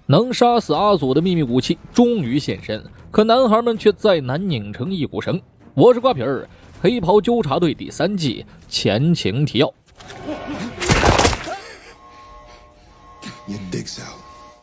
能杀死阿祖的秘密武器终于现身，可男孩们却再难拧成一股绳。我是瓜皮儿，黑袍纠察队第3季前情提要。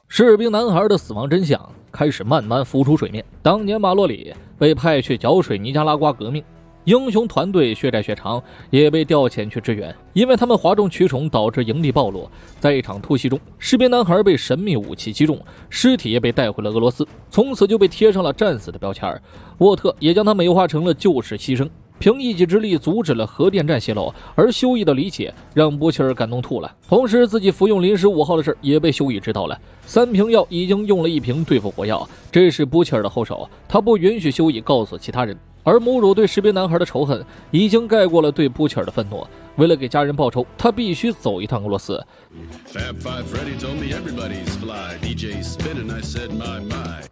士兵男孩的死亡真相开始慢慢浮出水面。当年马洛里被派去剿水尼加拉瓜革命，英雄团队血债血偿也被调遣去支援，因为他们哗众取宠导致营地暴露。在一场突袭中，士兵男孩被神秘武器击中，尸体也被带回了俄罗斯，从此就被贴上了战死的标签。沃特也将他美化成了救世牺牲，凭一己之力阻止了核电站泄漏，而休伊的理解让布切尔感动吐了。同时自己服用临时5号的事也被休伊知道了，3瓶药已经用了1瓶对付火药，这是布切尔的后手，他不允许休伊告诉其他人。而母乳对士兵男孩的仇恨已经盖过了对布切尔的愤怒，为了给家人报仇，他必须走一趟俄罗斯。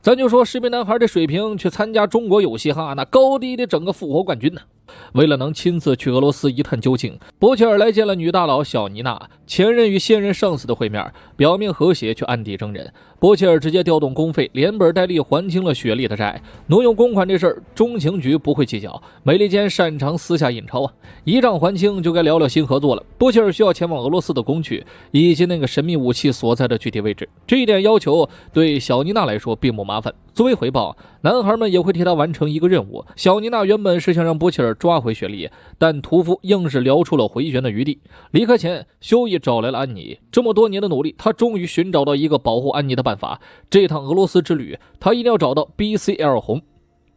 咱就说士兵男孩的水平去参加中国有嘻哈，那高低的整个复活冠军呢。为了能亲自去俄罗斯一探究竟，伯切尔来见了女大佬小妮娜。前任与现任上司的会面，表面和谐却暗地争人。伯切尔直接调动公费，连本带利还清了雪莉的债。挪用公款这事儿，中情局不会计较，美利坚擅长私下印钞啊，一账还清就该聊聊新合作了。伯切尔需要前往俄罗斯的工具以及那个神秘武器所在的具体位置，这一点要求对小妮娜来说并不麻烦。作为回报，男孩们也会替他完成一个任务。小妮娜原本是想让伯切尔抓回雪莉，但屠夫硬是聊出了回旋的余地。离开前，休伊找来了安妮，这么多年的努力，他终于寻找到一个保护安妮的办法。这趟俄罗斯之旅，他一定要找到 BCL 红。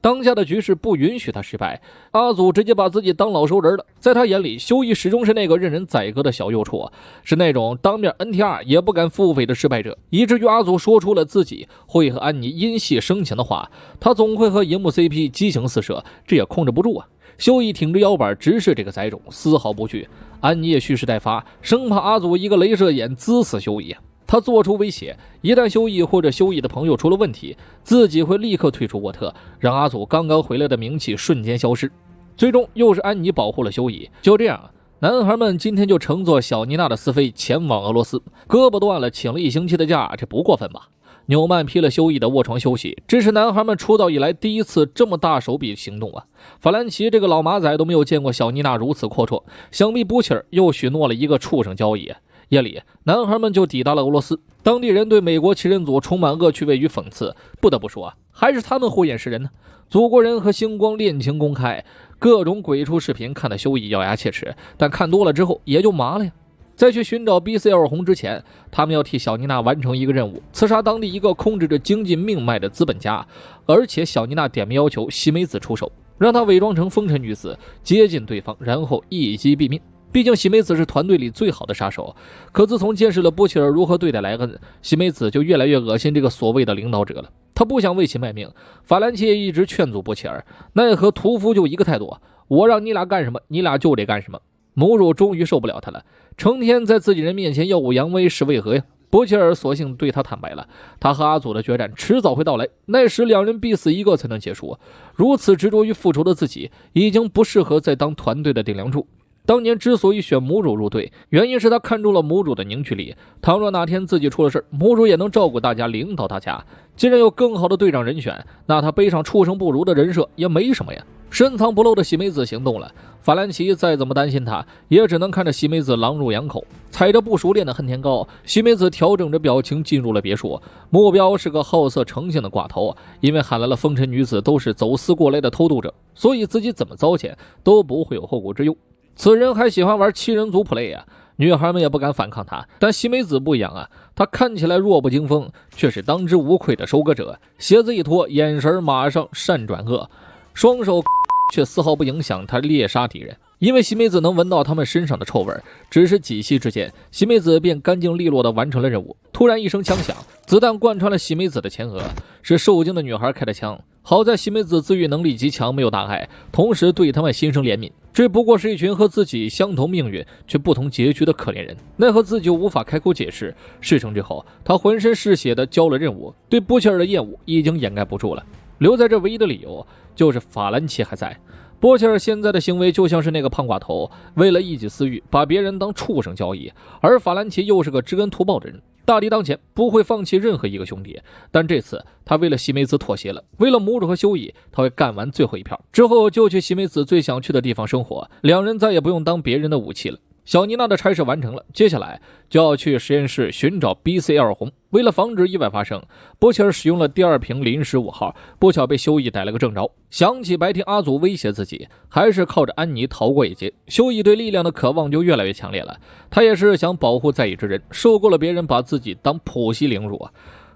当下的局势不允许他失败，阿祖直接把自己当老熟人了。在他眼里，休伊始终是那个任人宰割的小幼畜，是那种当面 NTR 也不敢腹诽的失败者，以至于阿祖说出了自己会和安妮因戏生情的话。他总会和荧幕 CP 激情四射，这也控制不住啊。休伊挺着腰板直视这个宰种，丝毫不惧。安妮也蓄势待发，生怕阿祖一个雷射眼滋死休伊。他做出威胁，一旦休伊或者休伊的朋友出了问题，自己会立刻退出沃特，让阿祖刚刚回来的名气瞬间消失。最终又是安妮保护了休伊。就这样，男孩们今天就乘坐小妮娜的私飞前往俄罗斯，胳膊断了请了1星期的假，这不过分吧？纽曼批了休伊的卧床休息，这是男孩们出道以来第一次这么大手笔行动啊！法兰奇这个老马仔都没有见过小妮娜如此阔绰，想必布切尔又许诺了一个畜生交易。夜里，男孩们就抵达了俄罗斯。当地人对美国7人组充满恶趣味与讽刺，不得不说还是他们慧眼识人呢。祖国人和星光恋情公开，各种鬼畜视频看得休伊咬牙切齿，但看多了之后也就麻了呀。在去寻找 BCL 红之前，他们要替小妮娜完成一个任务，刺杀当地一个控制着经济命脉的资本家。而且小妮娜点名要求西梅子出手，让她伪装成风尘女子接近对方，然后一击毙命。毕竟西梅子是团队里最好的杀手，可自从见识了布切尔如何对待莱恩，西梅子就越来越恶心这个所谓的领导者了。他不想为其卖命，法兰奇也一直劝阻布切尔，奈何屠夫就一个态度，我让你俩干什么，你俩就得干什么。母乳终于受不了他了，成天在自己人面前耀武扬威是为何呀？布切尔索性对他坦白了，他和阿祖的决战迟早会到来，那时2人必死一个才能结束。如此执着于复仇的自己，已经不适合再当团队的顶梁柱。当年之所以选母乳入队，原因是他看中了母乳的凝聚力，倘若哪天自己出了事，母乳也能照顾大家，领导大家。既然有更好的队长人选，那他背上畜生不如的人设也没什么呀。深藏不露的西梅子行动了，法兰奇再怎么担心他，也只能看着西梅子狼入羊口。踩着不熟练的恨天高，西梅子调整着表情进入了别墅，目标是个好色成性的寡头。因为喊来了风尘女子都是走私过来的偷渡者，所以自己怎么糟践都不会有后顾之忧。此人还喜欢玩7人组 play 啊，女孩们也不敢反抗他。但西梅子不一样啊，她看起来弱不禁风，却是当之无愧的收割者。鞋子一脱，眼神马上善转恶，双手却丝毫不影响他猎杀敌人。因为西梅子能闻到他们身上的臭味，只是几息之间，西梅子便干净利落地完成了任务。突然一声枪响，子弹贯穿了西梅子的前额，是受惊的女孩开的枪。好在西梅子自愈能力极强，没有大碍，同时对他们心生怜悯。这不过是一群和自己相同命运却不同结局的可怜人，奈何自己无法开口解释。事成之后，他浑身是血地交了任务，对布切尔的厌恶已经掩盖不住了。留在这唯一的理由就是法兰奇还在。波切尔现在的行为就像是那个胖寡头，为了一己私欲把别人当畜生交易，而法兰奇又是个知恩图报的人。大敌当前，不会放弃任何一个兄弟。但这次他为了西梅子妥协了，为了母主和修义，他会干完最后一票，之后就去西梅子最想去的地方生活，两人再也不用当别人的武器了。小妮娜的差事完成了，接下来就要去实验室寻找 BCL 红。为了防止意外发生，波切尔使用了第二瓶临时5号，不巧被修义逮了个正着。想起白天阿祖威胁自己，还是靠着安妮逃过一劫。修义对力量的渴望就越来越强烈了，他也是想保护在意之人，受够了别人把自己当普希凌辱啊。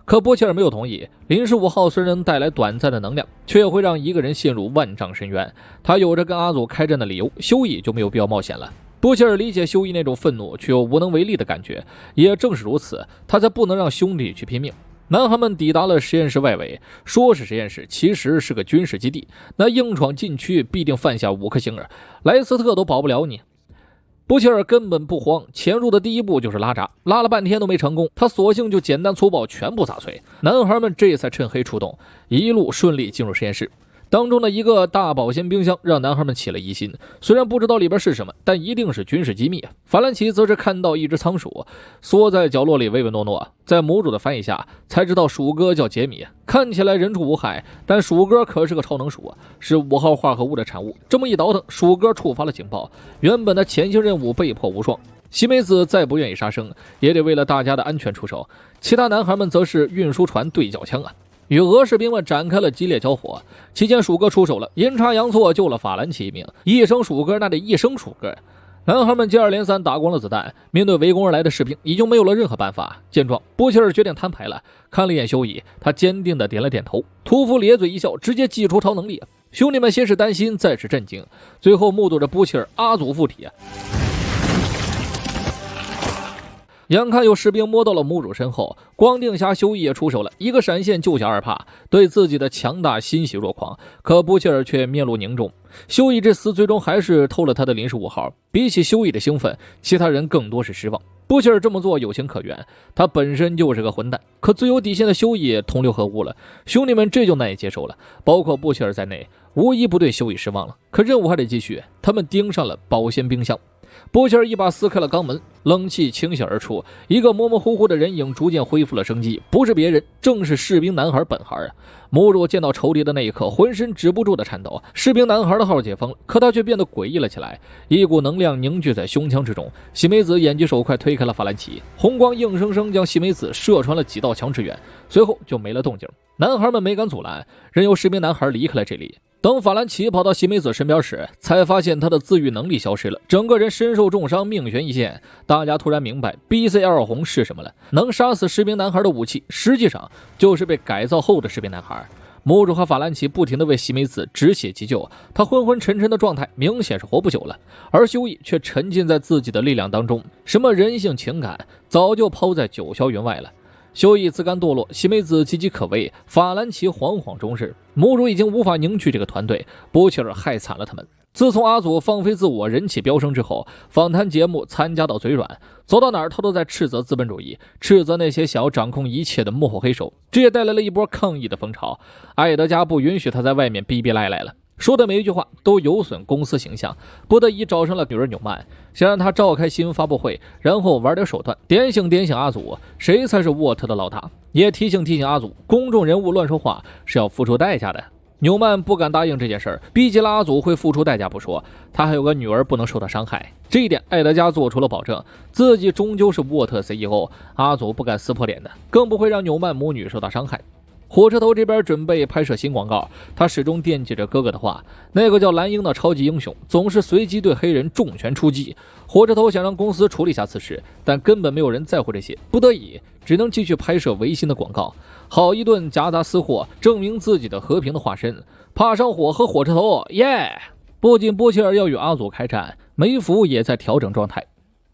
可波切尔没有同意，临时5号虽然能带来短暂的能量，却会让一个人陷入万丈深渊。他有着跟阿祖开战的理由，修义就没有必要冒险了。波切尔理解修义那种愤怒却又无能为力的感觉，也正是如此，他才不能让兄弟去拼命。男孩们抵达了实验室外围，说是实验室，其实是个军事基地。那硬闯禁区必定犯下5颗星儿，莱斯特都保不了你。波切尔根本不慌，潜入的第一步就是拉闸，拉了半天都没成功，他索性就简单粗暴全部砸碎。男孩们这才趁黑出动，一路顺利进入实验室。当中的一个大保鲜冰箱让男孩们起了疑心，虽然不知道里边是什么，但一定是军事机密。法兰奇则是看到一只仓鼠缩在角落里唯唯诺诺，在母主的翻译下才知道鼠哥叫杰米，看起来人畜无害，但鼠哥可是个超能鼠，是5号化合物的产物。这么一倒腾，鼠哥触发了警报，原本的前行任务被迫无双。西梅子再不愿意杀生，也得为了大家的安全出手。其他男孩们则是运输船对角枪啊，与俄士兵们展开了激烈交火。期间鼠哥出手了，阴差阳错救了法兰奇一命。一声鼠哥那得一声鼠哥。男孩们接二连三打光了子弹，面对围攻而来的士兵已经没有了任何办法。见状，波切尔决定摊牌了，看了一眼修义，他坚定地点了点头。屠夫咧嘴一笑，直接祭出超能力。兄弟们先是担心，再是震惊，最后目睹着波切尔阿祖附体。眼看有士兵摸到了母主身后，光腚侠修义也出手了，一个闪现救下2帕，对自己的强大欣喜若狂。可布切尔却面露凝重，修义这厮最终还是偷了他的临时5号。比起修义的兴奋，其他人更多是失望。布切尔这么做有情可原，他本身就是个混蛋，可最有底线的修义同流合污了，兄弟们这就难以接受了，包括布切尔在内，无一不对修义失望了。可任务还得继续，他们盯上了保鲜冰箱。波切尔一把撕开了肛门，冷气倾泻而出，一个模模糊糊的人影逐渐恢复了生机，不是别人，正是士兵男孩本孩啊！母主见到仇敌的那一刻，浑身止不住的颤抖。士兵男孩的号解封了，可他却变得诡异了起来，一股能量凝聚在胸腔之中。西梅子眼疾手快推开了法兰奇，红光硬生生将西梅子射穿了几道墙之远，随后就没了动静。男孩们没敢阻拦，任由士兵男孩离开了这里。等法兰奇跑到西梅子身边时，才发现他的自愈能力消失了，整个人身受重伤，命悬一线。大家突然明白 BCL 红是什么了，能杀死士兵男孩的武器，实际上就是被改造后的士兵男孩。母主和法兰奇不停地为西梅子止血急救，他昏昏沉沉的状态明显是活不久了，而修义却沉浸在自己的力量当中，什么人性情感早就抛在九霄云外了。修义自甘堕落，西梅子岌岌可危，法兰奇惶惶终日。母主已经无法凝聚这个团队，波切尔害惨了他们。自从阿祖放飞自我，人气飙升之后，访谈节目参加到嘴软，走到哪儿他都在斥责资本主义，斥责那些想要掌控一切的幕后黑手，这也带来了一波抗议的风潮。艾德加不允许他在外面逼逼赖赖了，说的每一句话都有损公司形象，不得已找上了女儿纽曼，想让他召开新闻发布会，然后玩点手段，点醒阿祖谁才是沃特的老大，也提醒阿祖，公众人物乱说话是要付出代价的。纽曼不敢答应这件事儿，逼急了阿祖会付出代价不说，他还有个女儿不能受到伤害，这一点艾德加做出了保证，自己终究是沃特 CEO， 阿祖不敢撕破脸的，更不会让纽曼母女受到伤害。火车头这边准备拍摄新广告，他始终惦记着哥哥的话，那个叫蓝鹰的超级英雄总是随机对黑人重拳出击。火车头想让公司处理下此事，但根本没有人在乎这些，不得已只能继续拍摄维新的广告，好一顿夹杂私货，证明自己的和平的化身。怕上火和火车头，耶！不仅波切尔要与阿祖开战，梅芙也在调整状态。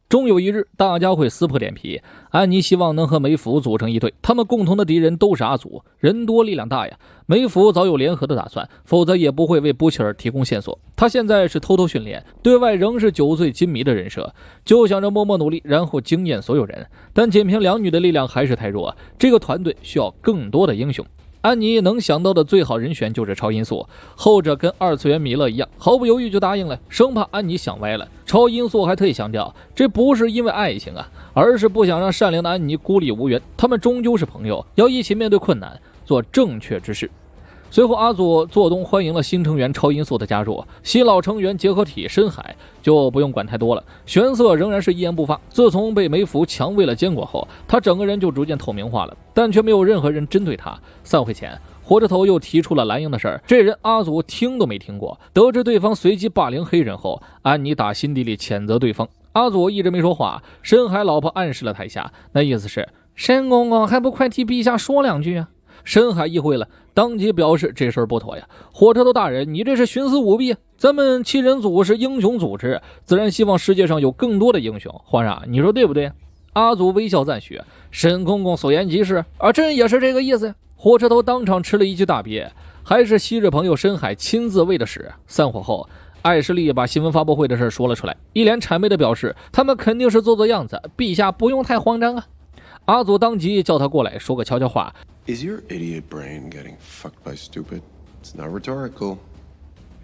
终有一日，大家会撕破脸皮。安妮希望能和梅芙组成一队，他们共同的敌人都是阿祖，人多力量大呀。梅芙早有联合的打算，否则也不会为布切尔提供线索。他现在是偷偷训练，对外仍是酒醉金迷的人设，就想着默默努力，然后惊艳所有人。但仅凭两女的力量还是太弱，这个团队需要更多的英雄。安妮能想到的最好人选就是超音速，后者跟二次元米勒一样，毫不犹豫就答应了，生怕安妮想歪了。超音速还特意强调，这不是因为爱情啊，而是不想让善良的安妮孤立无援，他们终究是朋友，要一起面对困难，做正确之事。随后阿祖做东欢迎了新成员超音速的加入，新老成员结合体深海就不用管太多了，玄色仍然是一言不发。自从被梅福强喂了坚果后，他整个人就逐渐透明化了，但却没有任何人针对他。散会前，火车头又提出了蓝鹰的事儿，这人阿祖听都没听过。得知对方随机霸凌黑人后，安妮打心底里谴责对方。阿祖一直没说话，深海老婆暗示了他一下，那意思是申公公还不快替陛下说两句啊？深海意会了，当即表示这事儿不妥呀！火车头大人，你这是徇私舞弊！咱们七人组是英雄组织，自然希望世界上有更多的英雄。皇上，你说对不对？阿祖微笑赞许，申公公所言极是，朕也是这个意思呀！火车头当场吃了一记大鳖，还是昔日朋友深海亲自喂的屎。散伙后，艾什利把新闻发布会的事说了出来，一脸谄媚的表示，他们肯定是做样子，陛下不用太慌张啊！阿祖当即叫他过来说个悄悄话。Is your idiot brain getting fucked by stupid? It's not rhetorical.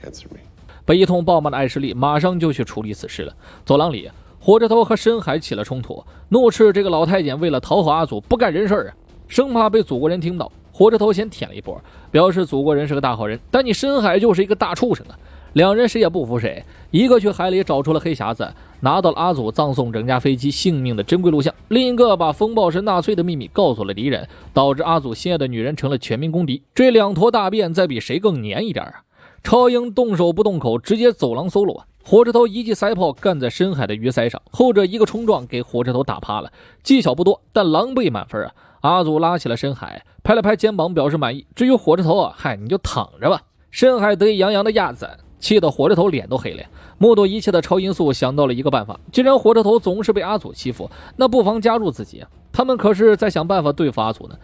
Answer me. 被一通暴骂的艾什利马上就去处理此事了。走廊里，火车头和深海起了冲突，怒斥这个老太监为了讨好阿祖不干人事啊，生怕被祖国人听到。火车头先舔了一波，表示祖国人是个大好人，但你深海就是一个大畜生啊！两人谁也不服谁，一个去海里找出了黑匣子，拿到了阿祖葬送整架飞机性命的珍贵录像，另一个把风暴是纳粹的秘密告诉了敌人，导致阿祖心爱的女人成了全民公敌。这两坨大便再比谁更黏一点啊？超英动手不动口，直接走廊 solo 啊！火车头一记塞炮干在深海的鱼鳃上，后者一个冲撞给火车头打趴了，技巧不多，但狼狈满分啊！阿祖拉起了深海，拍了拍肩膀表示满意。至于火车头啊，嗨，你就躺着吧。深海得意洋洋的样子，气得火车头脸都黑了。目睹一切的超音速想到了一个办法，既然火车头总是被阿祖欺负，那不妨加入自己，他们可是在想办法对付阿祖呢。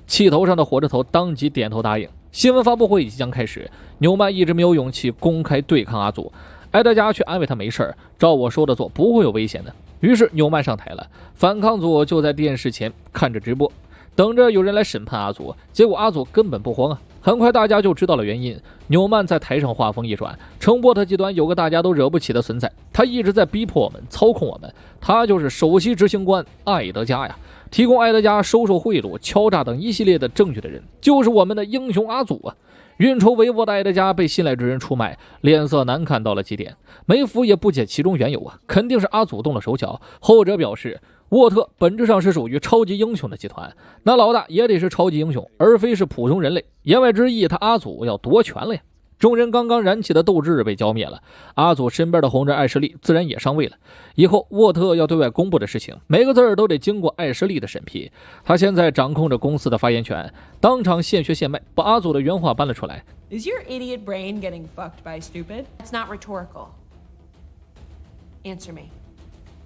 气头上的火车头当即点头答应。新闻发布会即将开始，纽曼一直没有勇气公开对抗阿祖，埃德加却安慰他没事，照我说的做，不会有危险的。于是纽曼上台了，反抗组就在电视前看着直播，等着有人来审判阿祖。结果阿祖根本不慌啊，很快大家就知道了原因。纽曼在台上话锋一转，称波特集团有个大家都惹不起的存在，他一直在逼迫我们，操控我们，他就是首席执行官艾德加呀。提供艾德加收受贿赂、敲诈等一系列的证据的人，就是我们的英雄阿祖啊！运筹帷幄的艾德加被信赖之人出卖，脸色难看到了极点。梅福也不解其中缘由啊，肯定是阿祖动了手脚。后者表示，沃特本质上是属于超级英雄的集团，那老大也得是超级英雄，而非是普通人类。言外之意，他阿祖要夺权了呀！众人刚刚燃起的斗志被浇灭了，阿祖身边的红人艾什利自然也上位了。以后沃特要对外公布的事情，每个字都得经过艾什利的审批。他现在掌控着公司的发言权，当场现学现卖，把阿祖的原话搬了出来。Is your idiot brain getting fucked by stupid? It's not rhetorical. Answer me.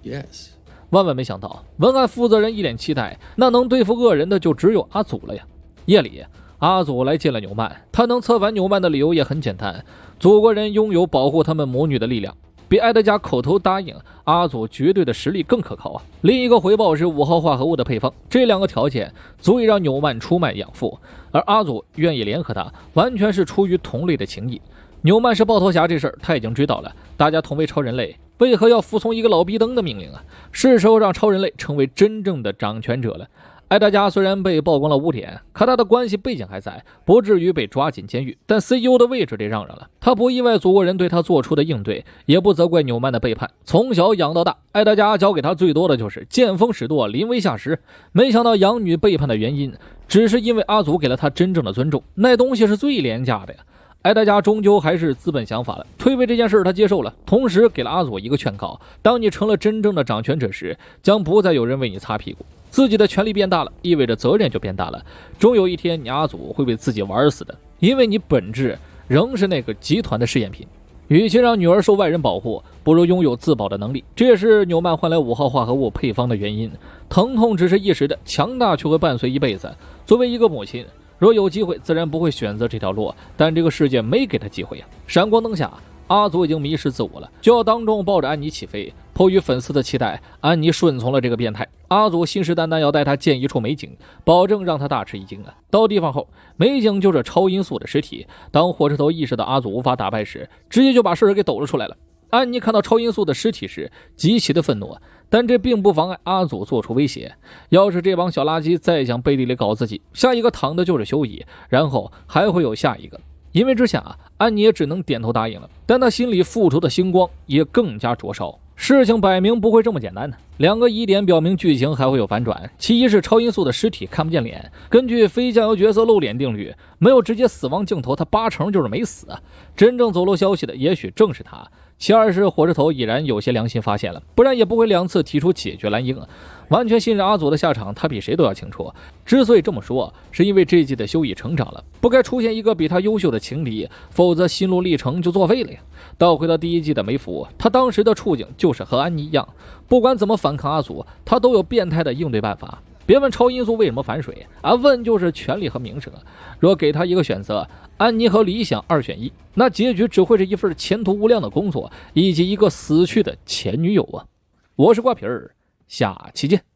Yes. 万万没想到，文案负责人一脸期待，那能对付恶人的就只有阿祖了呀。夜里，阿祖来见了纽曼，他能策反纽曼的理由也很简单，祖国人拥有保护他们母女的力量，比埃德加口头答应阿祖绝对的实力更可靠啊。另一个回报是5号化合物的配方，这两个条件足以让纽曼出卖养父，而阿祖愿意联合他，完全是出于同类的情谊。纽曼是爆头侠这事儿他已经知道了，大家同为超人类，为何要服从一个老逼灯的命令啊？是时候让超人类成为真正的掌权者了。埃德加虽然被曝光了污点，可他的关系背景还在，不至于被抓进监狱，但 CEO 的位置得让让了。他不意外祖国人对他做出的应对，也不责怪纽曼的背叛。从小养到大，埃德加教给他最多的就是见风使舵，临危下石。没想到养女背叛的原因，只是因为阿祖给了他真正的尊重，那东西是最廉价的呀。埃德加终究还是资本想法了，退位这件事他接受了，同时给了阿祖一个劝告：当你成了真正的掌权者时，将不再有人为你擦屁股。自己的权力变大了，意味着责任就变大了。终有一天，你阿祖会被自己玩死的，因为你本质仍是那个集团的试验品。与其让女儿受外人保护，不如拥有自保的能力。这也是纽曼换来5号化合物配方的原因。疼痛只是一时的，强大却会伴随一辈子。作为一个母亲，若有机会，自然不会选择这条路，但这个世界没给他机会呀。闪光灯下，阿祖已经迷失自我了，就要当众抱着安妮起飞。迫于粉丝的期待，安妮顺从了这个变态。阿祖信誓旦旦要带她见一处美景，保证让她大吃一惊啊！到地方后，美景就是超音速的尸体。当火车头意识到阿祖无法打败时，直接就把事儿给抖了出来了。安妮看到超音速的尸体时，极其的愤怒，但这并不妨碍阿祖做出威胁：要是这帮小垃圾再想背地里搞自己，下一个躺的就是修乙，然后还会有下一个。一怒之下，安妮也只能点头答应了，但她心里复仇的星光也更加灼烧。事情摆明不会这么简单的，两个疑点表明剧情还会有反转。其一是超音速的尸体看不见脸，根据非酱油角色露脸定律，没有直接死亡镜头，他八成就是没死，真正走漏消息的也许正是他。其二是火车头已然有些良心发现了，不然也不会2次提出解决蓝鹰完全信任阿祖的下场，他比谁都要清楚。之所以这么说，是因为这一季的修乙成长了，不该出现一个比他优秀的情敌，否则心路历程就作废了呀。倒回到第一季的梅芙，他当时的处境就是和安妮一样，不管怎么反抗阿祖，他都有变态的应对办法。别问超音速为什么反水问就是权力和名声。若给他一个选择，安妮和理想2选1，那结局只会是一份前途无量的工作，以及一个死去的前女友我是瓜皮儿，下期见。